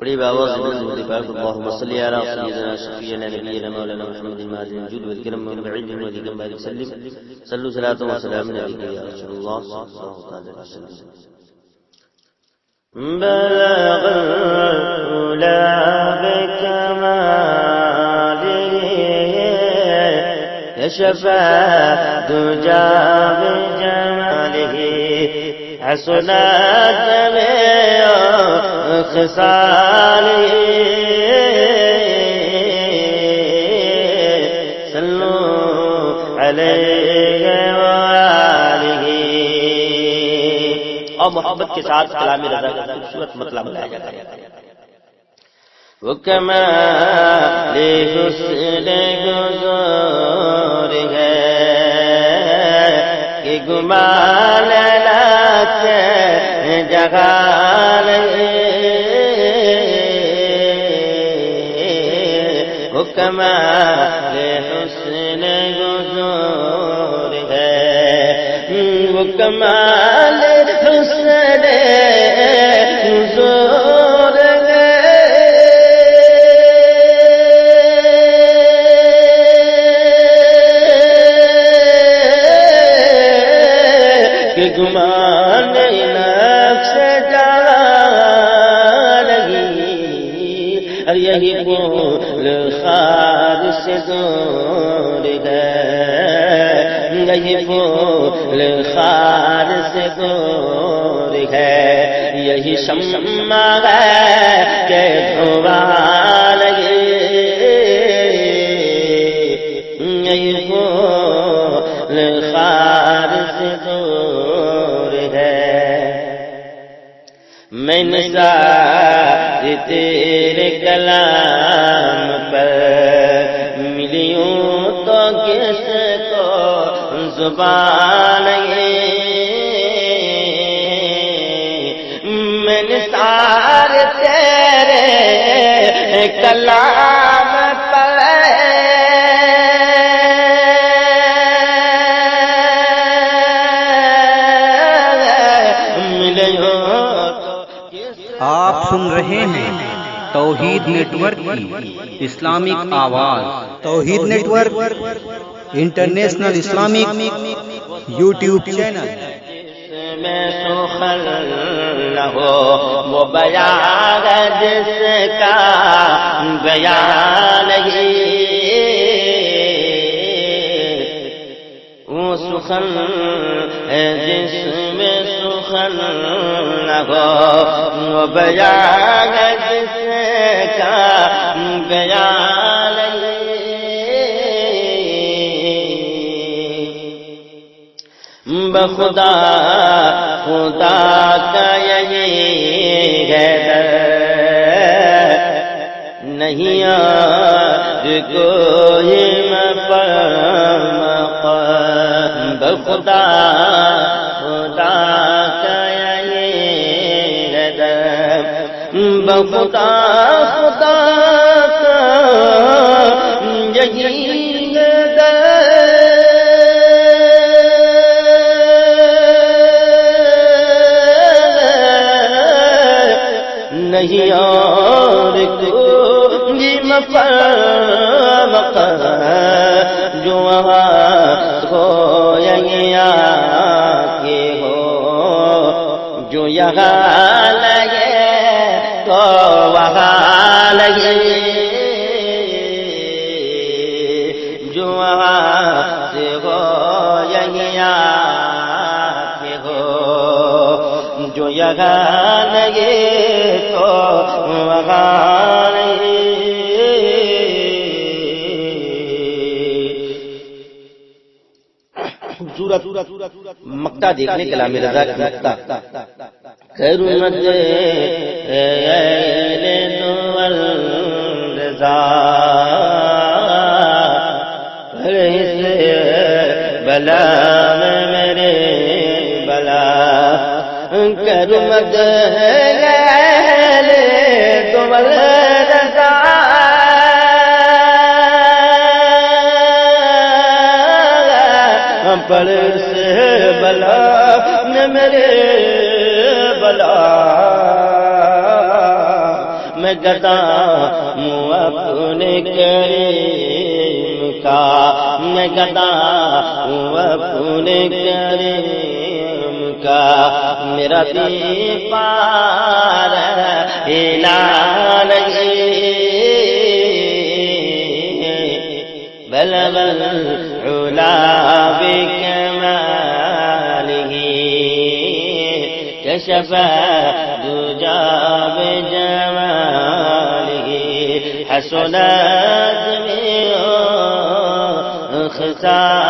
بڑی باواز درود پاک اللهم صل على سيدنا شفيعنا نبينا مولانا محمد المهدي الوجود والكرم والبعيد والذي بارك وسلم صلوا صلاة وسلام عليك يا رسول الله صلى الله عليه وسلم. بلغ العلا بكماله كشف الدجى بجماله حسنت جميع خصاله صلوا عليه وآله. اور محبت کے ساتھ کلام رضا کا خوبصورت مطلب بتایا جاتا ہے. وہ کمال حسن گزور ہے کہ گمان جگال وہ کمال حسن گزور ہے وہ کمال حسن گزور ہے کہ گمان یہی پھول خار سے دور ہے یہی پھول خار سے دور ہے یہی شمع ہے کہ دھواں لگے یہی پھول خار سے دور ہے. میں نثار تیرے کلام پر ملیوں تو کس کو زبان میں نثار تیرے کلام پر آپ سن رہے ہیں توحید نیٹ ورک کی اسلامک آواز. Tawheed network international Islamic YouTube channel. میں سخن نہ ہو وہ بیان جس کا بیان وہ سخن جس میں سخن نہ ہو وہ بیان جس کا بیان بخدا خدا کا یہی ہے نہیں کوئی بخدا خدا کا یہی ہے بخدا خدا کا یہی نہیں اور کوئی مقام جو وہاں ہو یہاں کے ہو جو یہاں لگے تو وہاں لگے جو وہاں سے ہو یہاں کے ہو جو یہاں لگے تو وہاں لگے. مقطع دیکھنے کلام رضا کا مقطع کرمت دول رضا اس بلا میں میرے بلا کرمت دول رضا پر سے بلا نہ میرے بلا میں میں گدا ہوں اپنے کریم کا، میں گدا ہوں اپنے کریم کا، میرا دیپار بلغ العلا بكماله كشف الدجى بجماله حسنت من ختام